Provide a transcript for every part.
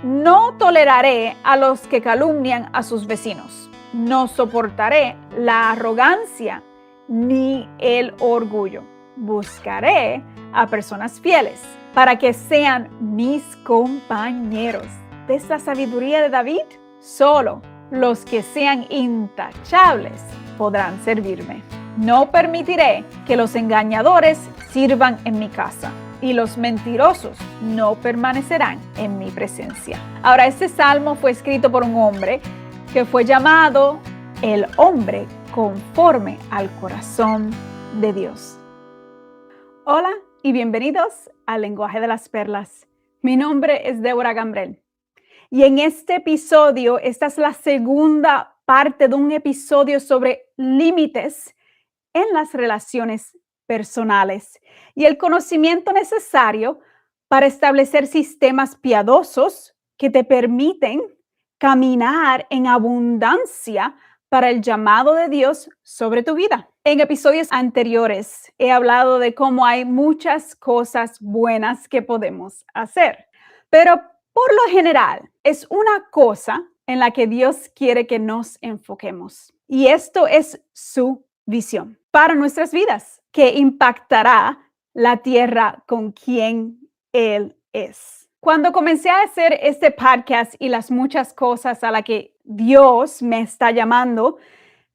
No toleraré a los que calumnian a sus vecinos. No soportaré la arrogancia ni el orgullo. Buscaré a personas fieles para que sean mis compañeros. ¿Ves la sabiduría de David? Solo los que sean intachables podrán servirme. No permitiré que los engañadores sirvan en mi casa y los mentirosos no permanecerán en mi presencia. Ahora, este salmo fue escrito por un hombre que fue llamado el hombre conforme al corazón de Dios. Hola y bienvenidos al Lenguaje de las Perlas. Mi nombre es Débora Gambrell y en este episodio, esta es la segunda parte de un episodio sobre límites en las relaciones personales y el conocimiento necesario para establecer sistemas piadosos que te permiten caminar en abundancia para el llamado de Dios sobre tu vida. En episodios anteriores he hablado de cómo hay muchas cosas buenas que podemos hacer, pero por lo general es una cosa en la que Dios quiere que nos enfoquemos y esto es su visión para nuestras vidas, que impactará la tierra con quien Él es. Cuando comencé a hacer este podcast y las muchas cosas a las que Dios me está llamando,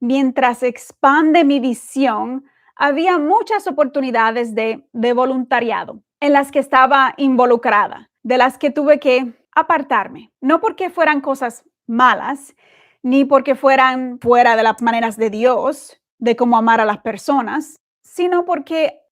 mientras expande mi visión, había muchas oportunidades de voluntariado en las que estaba involucrada, de las que tuve que apartarme, no porque fueran cosas malas, ni porque fueran fuera de las maneras de Dios, de cómo amar a las personas, sino porque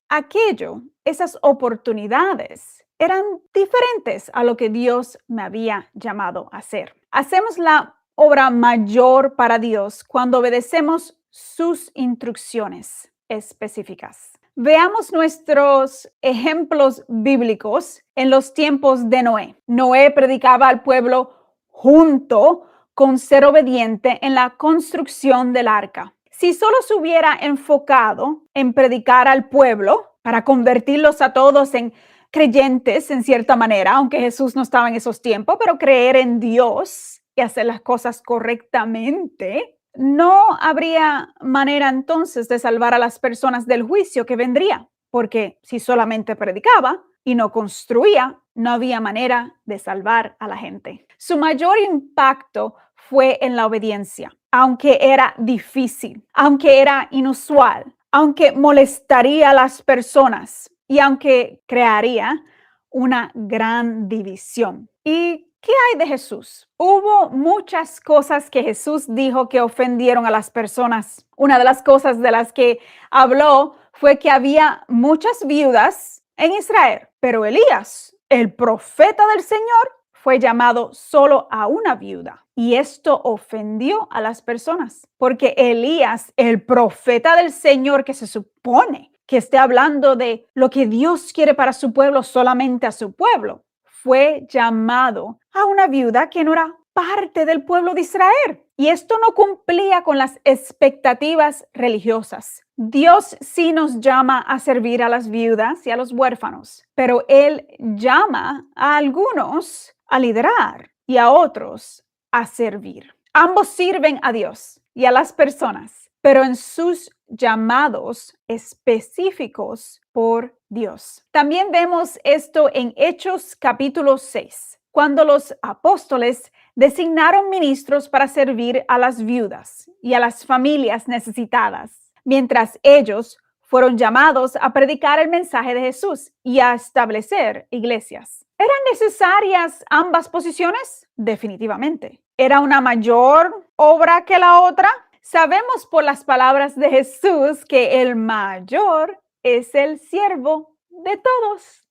esas oportunidades eran diferentes a lo que Dios me había llamado a hacer. Hacemos la obra mayor para Dios cuando obedecemos sus instrucciones específicas. Veamos nuestros ejemplos bíblicos en los tiempos de Noé. Noé predicaba al pueblo junto con ser obediente en la construcción del arca. Si solo se hubiera enfocado en predicar al pueblo para convertirlos a todos en creyentes en cierta manera, aunque Jesús no estaba en esos tiempos, pero creer en Dios y hacer las cosas correctamente, no habría manera entonces de salvar a las personas del juicio que vendría, porque si solamente predicaba y no construía, no había manera de salvar a la gente. Su mayor impacto fue en la obediencia, aunque era difícil, aunque era inusual, aunque molestaría a las personas y aunque crearía una gran división. ¿Y qué hay de Jesús? Hubo muchas cosas que Jesús dijo que ofendieron a las personas. Una de las cosas de las que habló fue que había muchas viudas en Israel, pero Elías, el profeta del Señor, fue llamado solo a una viuda. Y esto ofendió a las personas, porque Elías, el profeta del Señor, que se supone que esté hablando de lo que Dios quiere para su pueblo, solamente a su pueblo, fue llamado a una viuda que no era parte del pueblo de Israel. Y esto no cumplía con las expectativas religiosas. Dios sí nos llama a servir a las viudas y a los huérfanos, pero Él llama a algunos a liderar y a otros a servir. Ambos sirven a Dios y a las personas, pero en sus llamados específicos por Dios. También vemos esto en Hechos capítulo 6, cuando los apóstoles designaron ministros para servir a las viudas y a las familias necesitadas, mientras ellos fueron llamados a predicar el mensaje de Jesús y a establecer iglesias. ¿Eran necesarias ambas posiciones? Definitivamente. ¿Era una mayor obra que la otra? Sabemos por las palabras de Jesús que el mayor es el siervo de todos.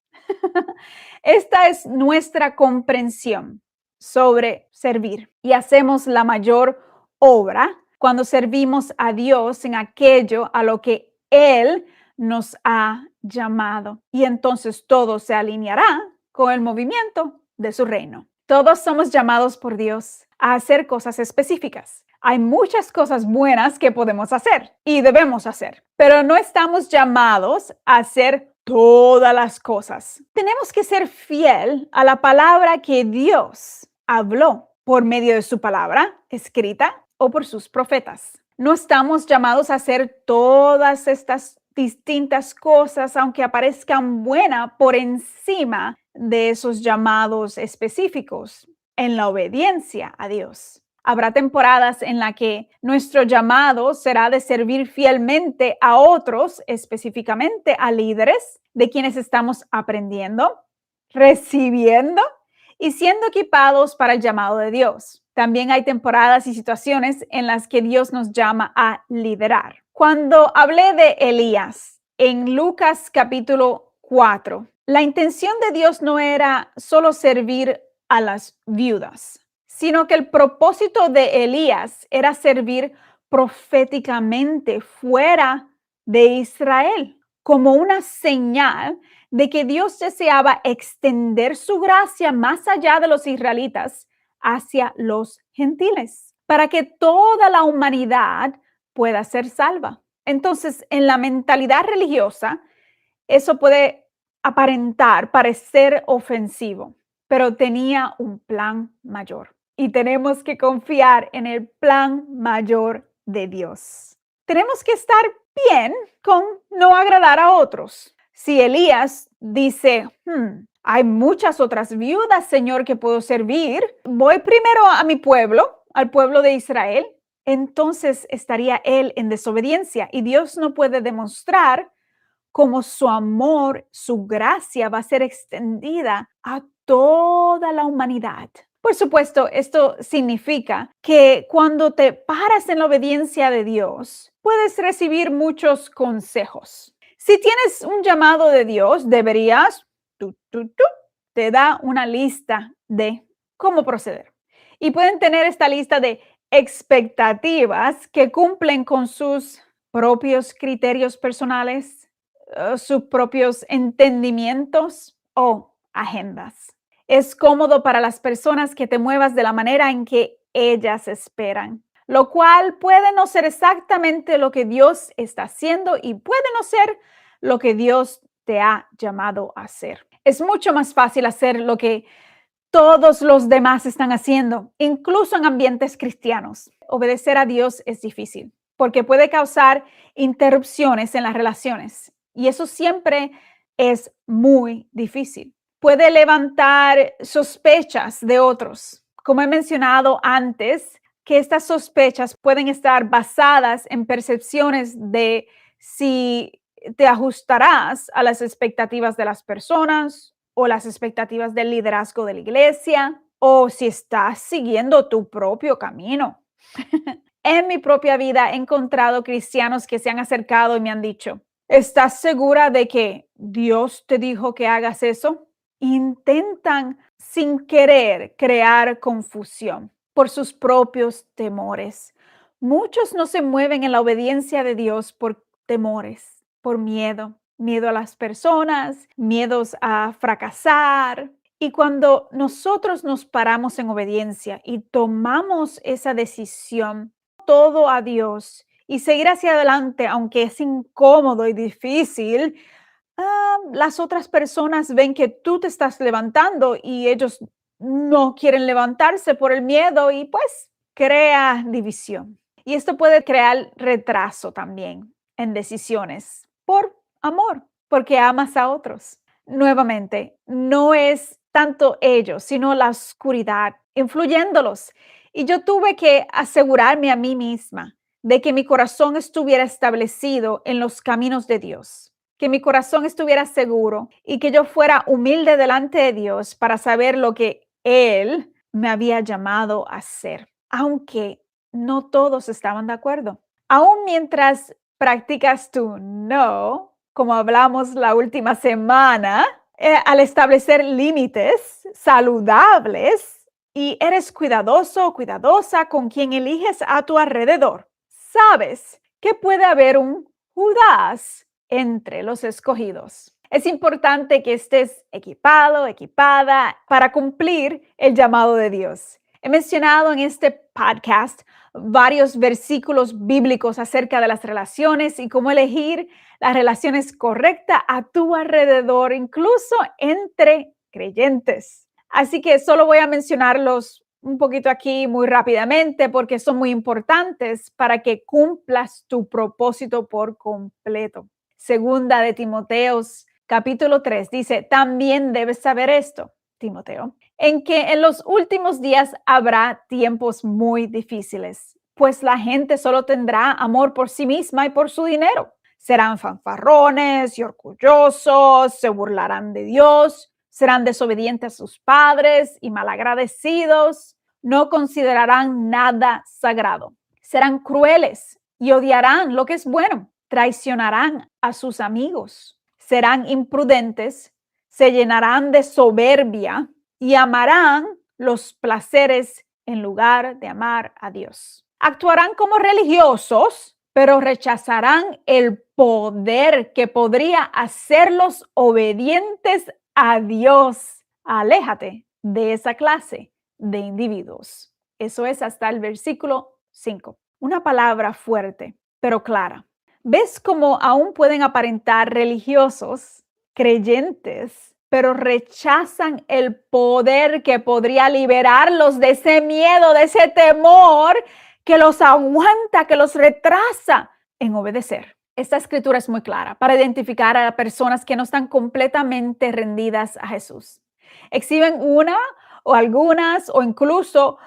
Esta es nuestra comprensión sobre servir y hacemos la mayor obra cuando servimos a Dios en aquello a lo que Él nos ha llamado. Y entonces todo se alineará con el movimiento de su reino. Todos somos llamados por Dios a hacer cosas específicas. Hay muchas cosas buenas que podemos hacer y debemos hacer, pero no estamos llamados a hacer todas las cosas. Tenemos que ser fiel a la palabra que Dios habló por medio de su palabra escrita o por sus profetas. No estamos llamados a hacer todas estas distintas cosas, aunque aparezcan buenas por encima de esos llamados específicos en la obediencia a Dios. Habrá temporadas en las que nuestro llamado será de servir fielmente a otros, específicamente a líderes de quienes estamos aprendiendo, recibiendo y siendo equipados para el llamado de Dios. También hay temporadas y situaciones en las que Dios nos llama a liderar. Cuando hablé de Elías en Lucas capítulo 4, la intención de Dios no era solo servir a las viudas, sino que el propósito de Elías era servir proféticamente fuera de Israel, como una señal de que Dios deseaba extender su gracia más allá de los israelitas hacia los gentiles, para que toda la humanidad pueda ser salva. Entonces, en la mentalidad religiosa, eso puede parecer ofensivo, pero tenía un plan mayor. Y tenemos que confiar en el plan mayor de Dios. Tenemos que estar bien con no agradar a otros. Si Elías dice, hay muchas otras viudas, Señor, que puedo servir, voy primero a mi pueblo, al pueblo de Israel, entonces estaría él en desobediencia y Dios no puede demostrar cómo su amor, su gracia va a ser extendida a toda la humanidad. Por supuesto, esto significa que cuando te paras en la obediencia de Dios, puedes recibir muchos consejos. Si tienes un llamado de Dios, deberías, te da una lista de cómo proceder. Y pueden tener esta lista de expectativas que cumplen con sus propios criterios personales, sus propios entendimientos o agendas. Es cómodo para las personas que te muevas de la manera en que ellas esperan, lo cual puede no ser exactamente lo que Dios está haciendo y puede no ser lo que Dios te ha llamado a hacer. Es mucho más fácil hacer lo que todos los demás están haciendo, incluso en ambientes cristianos. Obedecer a Dios es difícil porque puede causar interrupciones en las relaciones y eso siempre es muy difícil. Puede levantar sospechas de otros. Como he mencionado antes, que estas sospechas pueden estar basadas en percepciones de si te ajustarás a las expectativas de las personas o las expectativas del liderazgo de la iglesia o si estás siguiendo tu propio camino. En mi propia vida he encontrado cristianos que se han acercado y me han dicho, ¿estás segura de que Dios te dijo que hagas eso? Intentan sin querer crear confusión por sus propios temores. Muchos no se mueven en la obediencia de Dios por temores, por miedo a las personas, miedos a fracasar. Y cuando nosotros nos paramos en obediencia y tomamos esa decisión, todo a Dios y seguir hacia adelante, aunque es incómodo y difícil, las otras personas ven que tú te estás levantando y ellos no quieren levantarse por el miedo y pues crea división. Y esto puede crear retraso también en decisiones por amor, porque amas a otros. Nuevamente, no es tanto ellos, sino la oscuridad influyéndolos. Y yo tuve que asegurarme a mí misma de que mi corazón estuviera establecido en los caminos de Dios, que mi corazón estuviera seguro y que yo fuera humilde delante de Dios para saber lo que Él me había llamado a hacer, aunque no todos estaban de acuerdo. Aún mientras practicas tu no, como hablamos la última semana, al establecer límites saludables y eres cuidadoso o cuidadosa con quien eliges a tu alrededor, sabes que puede haber un Judas entre los escogidos. Es importante que estés equipado, equipada para cumplir el llamado de Dios. He mencionado en este podcast varios versículos bíblicos acerca de las relaciones y cómo elegir las relaciones correctas a tu alrededor, incluso entre creyentes. Así que solo voy a mencionarlos un poquito aquí muy rápidamente porque son muy importantes para que cumplas tu propósito por completo. Segunda de Timoteos, capítulo 3, dice, también debes saber esto, Timoteo, en que en los últimos días habrá tiempos muy difíciles, pues la gente solo tendrá amor por sí misma y por su dinero. Serán fanfarrones y orgullosos, se burlarán de Dios, serán desobedientes a sus padres y malagradecidos, no considerarán nada sagrado, serán crueles y odiarán lo que es bueno, traicionarán a sus amigos, serán imprudentes, se llenarán de soberbia y amarán los placeres en lugar de amar a Dios. Actuarán como religiosos, pero rechazarán el poder que podría hacerlos obedientes a Dios. Aléjate de esa clase de individuos. Eso es hasta el versículo 5. Una palabra fuerte, pero clara. ¿Ves cómo aún pueden aparentar religiosos, creyentes, pero rechazan el poder que podría liberarlos de ese miedo, de ese temor que los aguanta, que los retrasa en obedecer? Esta escritura es muy clara para identificar a personas que no están completamente rendidas a Jesús. Exhiben una o algunas o incluso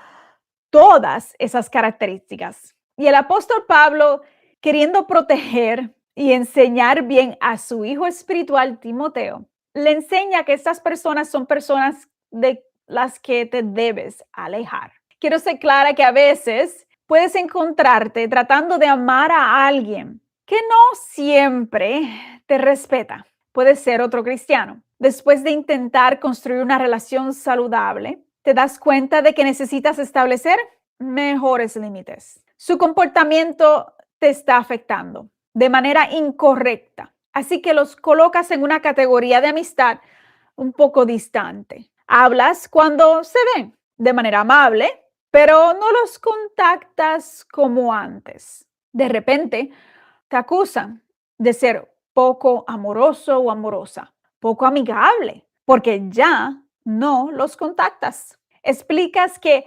todas esas características. Y el apóstol Pablo, queriendo proteger y enseñar bien a su hijo espiritual Timoteo, le enseña que estas personas son personas de las que te debes alejar. Quiero ser clara que a veces puedes encontrarte tratando de amar a alguien que no siempre te respeta. Puede ser otro cristiano. Después de intentar construir una relación saludable, te das cuenta de que necesitas establecer mejores límites. Su comportamiento te está afectando de manera incorrecta, así que los colocas en una categoría de amistad un poco distante. Hablas cuando se ven de manera amable, pero no los contactas como antes. De repente, te acusan de ser poco amoroso o amorosa, poco amigable, porque ya no los contactas. Explicas que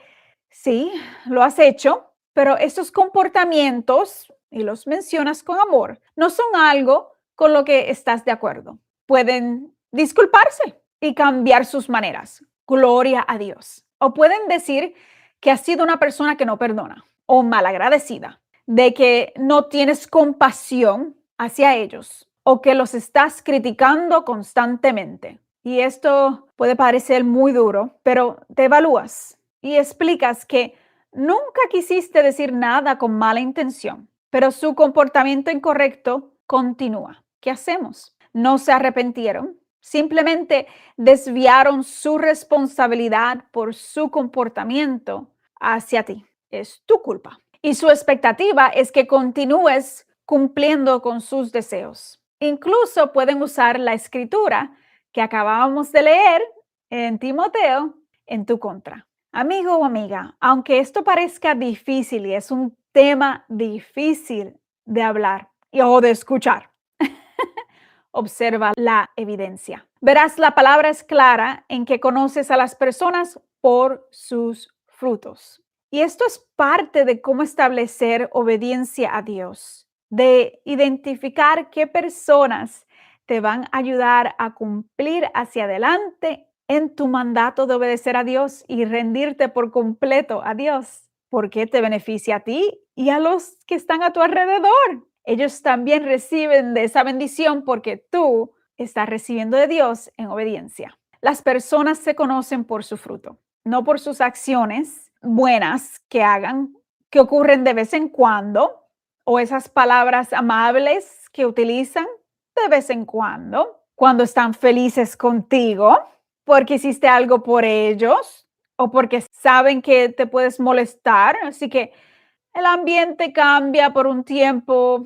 sí, lo has hecho, pero estos comportamientos, y los mencionas con amor, no son algo con lo que estás de acuerdo. Pueden disculparse y cambiar sus maneras. Gloria a Dios. O pueden decir que has sido una persona que no perdona o malagradecida, de que no tienes compasión hacia ellos o que los estás criticando constantemente. Y esto puede parecer muy duro, pero te evalúas y explicas que nunca quisiste decir nada con mala intención, pero su comportamiento incorrecto continúa. ¿Qué hacemos? No se arrepintieron, simplemente desviaron su responsabilidad por su comportamiento hacia ti. Es tu culpa. Y su expectativa es que continúes cumpliendo con sus deseos. Incluso pueden usar la escritura que acabábamos de leer en Timoteo en tu contra. Amigo o amiga, aunque esto parezca difícil y es un tema difícil de hablar o de escuchar, observa la evidencia. Verás, la palabra es clara en que conoces a las personas por sus frutos. Y esto es parte de cómo establecer obediencia a Dios, de identificar qué personas te van a ayudar a cumplir hacia adelante en tu mandato de obedecer a Dios y rendirte por completo a Dios, porque te beneficia a ti y a los que están a tu alrededor. Ellos también reciben de esa bendición porque tú estás recibiendo de Dios en obediencia. Las personas se conocen por su fruto, no por sus acciones buenas que hagan, que ocurren de vez en cuando, o esas palabras amables que utilizan de vez en cuando están felices contigo, porque hiciste algo por ellos o porque saben que te puedes molestar. Así que el ambiente cambia por un tiempo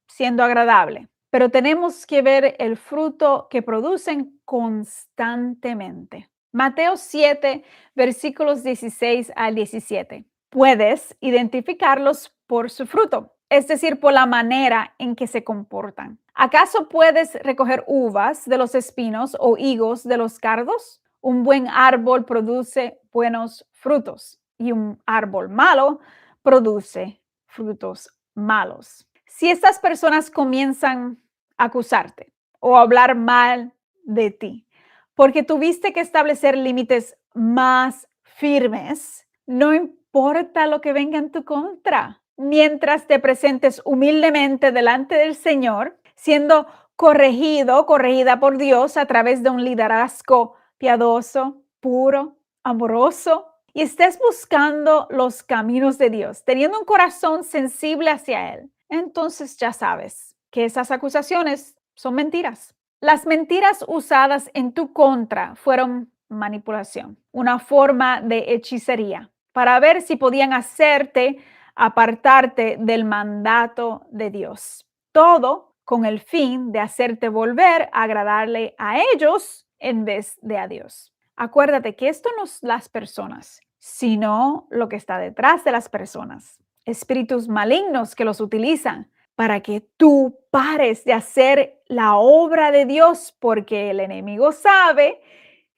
siendo agradable, pero tenemos que ver el fruto que producen constantemente. Mateo 7, versículos 16 al 17. Puedes identificarlos por su fruto, es decir, por la manera en que se comportan. ¿Acaso puedes recoger uvas de los espinos o higos de los cardos? Un buen árbol produce buenos frutos y un árbol malo produce frutos malos. Si estas personas comienzan a acusarte o a hablar mal de ti, porque tuviste que establecer límites más firmes, no importa lo que venga en tu contra, mientras te presentes humildemente delante del Señor, siendo corregido, corregida por Dios a través de un liderazgo piadoso, puro, amoroso, y estés buscando los caminos de Dios, teniendo un corazón sensible hacia Él, entonces ya sabes que esas acusaciones son mentiras. Las mentiras usadas en tu contra fueron manipulación, una forma de hechicería, para ver si podían hacerte apartarte del mandato de Dios. Todo con el fin de hacerte volver a agradarle a ellos en vez de a Dios. Acuérdate que esto no es las personas, sino lo que está detrás de las personas. Espíritus malignos que los utilizan para que tú pares de hacer la obra de Dios, porque el enemigo sabe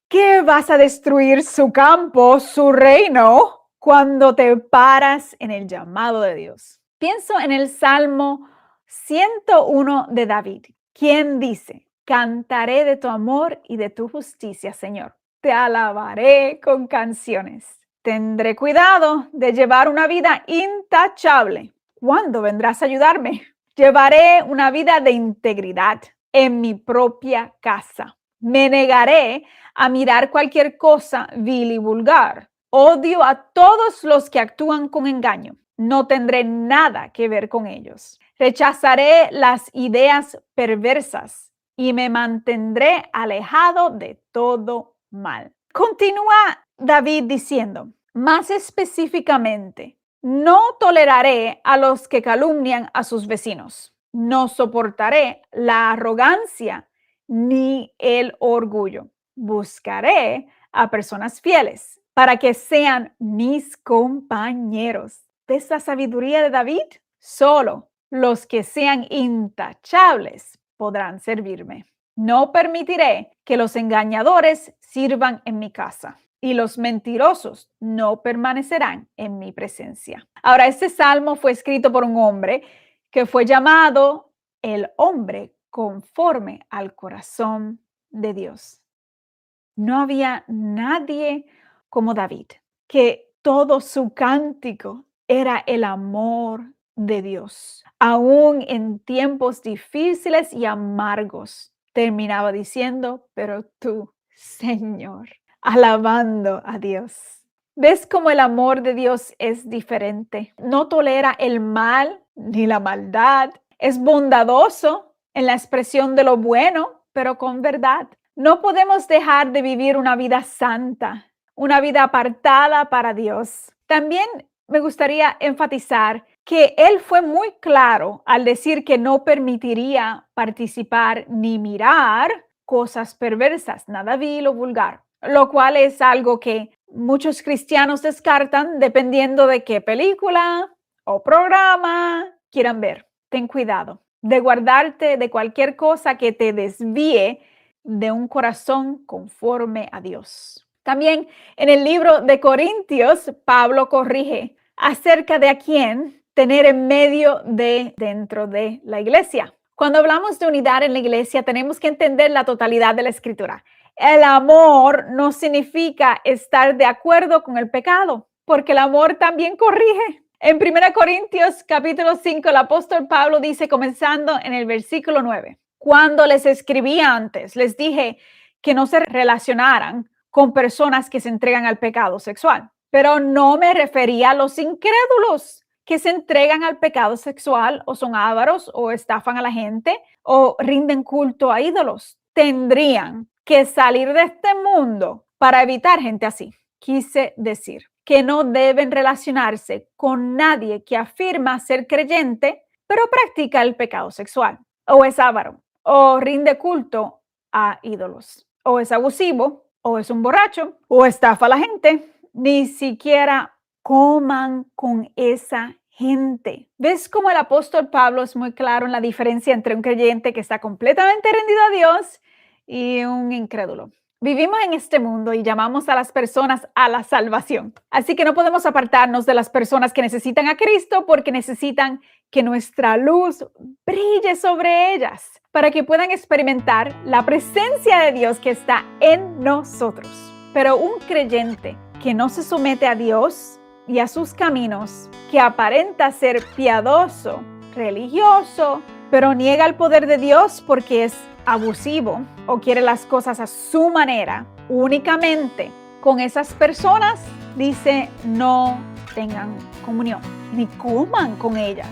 que vas a destruir su campo, su reino, cuando te paras en el llamado de Dios. Pienso en el Salmo 101 de David, quien dice: cantaré de tu amor y de tu justicia, Señor. Te alabaré con canciones. Tendré cuidado de llevar una vida intachable. ¿Cuándo vendrás a ayudarme? Llevaré una vida de integridad en mi propia casa. Me negaré a mirar cualquier cosa vil y vulgar. Odio a todos los que actúan con engaño. No tendré nada que ver con ellos. Rechazaré las ideas perversas y me mantendré alejado de todo mal. Continúa David diciendo, más específicamente, no toleraré a los que calumnian a sus vecinos. No soportaré la arrogancia ni el orgullo. Buscaré a personas fieles para que sean mis compañeros. ¿Ves la sabiduría de David? Solo los que sean intachables podrán servirme. No permitiré que los engañadores sirvan en mi casa y los mentirosos no permanecerán en mi presencia. Ahora, este salmo fue escrito por un hombre que fue llamado el hombre conforme al corazón de Dios. No había nadie como David, que todo su cántico era el amor de Dios. Aún en tiempos difíciles y amargos, terminaba diciendo, pero tú, Señor, alabando a Dios. ¿Ves cómo el amor de Dios es diferente? No tolera el mal ni la maldad. Es bondadoso en la expresión de lo bueno, pero con verdad. No podemos dejar de vivir una vida santa, una vida apartada para Dios. También me gustaría enfatizar que Él fue muy claro al decir que no permitiría participar ni mirar cosas perversas, nada vil o vulgar, lo cual es algo que muchos cristianos descartan dependiendo de qué película o programa quieran ver. Ten cuidado de guardarte de cualquier cosa que te desvíe de un corazón conforme a Dios. También en el libro de Corintios, Pablo corrige acerca de a quién tener en medio de dentro de la iglesia. Cuando hablamos de unidad en la iglesia, tenemos que entender la totalidad de la escritura. El amor no significa estar de acuerdo con el pecado, porque el amor también corrige. En 1 Corintios capítulo 5, el apóstol Pablo dice, comenzando en el versículo 9, cuando les escribí antes, les dije que no se relacionaran con personas que se entregan al pecado sexual, pero no me refería a los incrédulos que se entregan al pecado sexual o son ávaros o estafan a la gente o rinden culto a ídolos. Tendrían que salir de este mundo para evitar gente así. Quise decir que no deben relacionarse con nadie que afirma ser creyente, pero practica el pecado sexual, o es avaro, o rinde culto a ídolos, o es abusivo, o es un borracho, o estafa a la gente. Ni siquiera coman con esa gente. ¿Ves cómo el apóstol Pablo es muy claro en la diferencia entre un creyente que está completamente rendido a Dios y un incrédulo? Vivimos en este mundo y llamamos a las personas a la salvación. Así que no podemos apartarnos de las personas que necesitan a Cristo porque necesitan que nuestra luz brille sobre ellas para que puedan experimentar la presencia de Dios que está en nosotros. Pero un creyente que no se somete a Dios y a sus caminos, que aparenta ser piadoso, religioso, pero niega el poder de Dios porque es abusivo o quiere las cosas a su manera, únicamente con esas personas, dice, no tengan comunión, ni coman con ellas.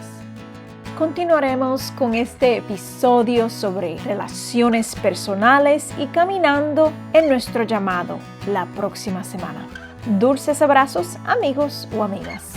Continuaremos con este episodio sobre relaciones personales y caminando en nuestro llamado la próxima semana. Dulces abrazos, amigos o amigas.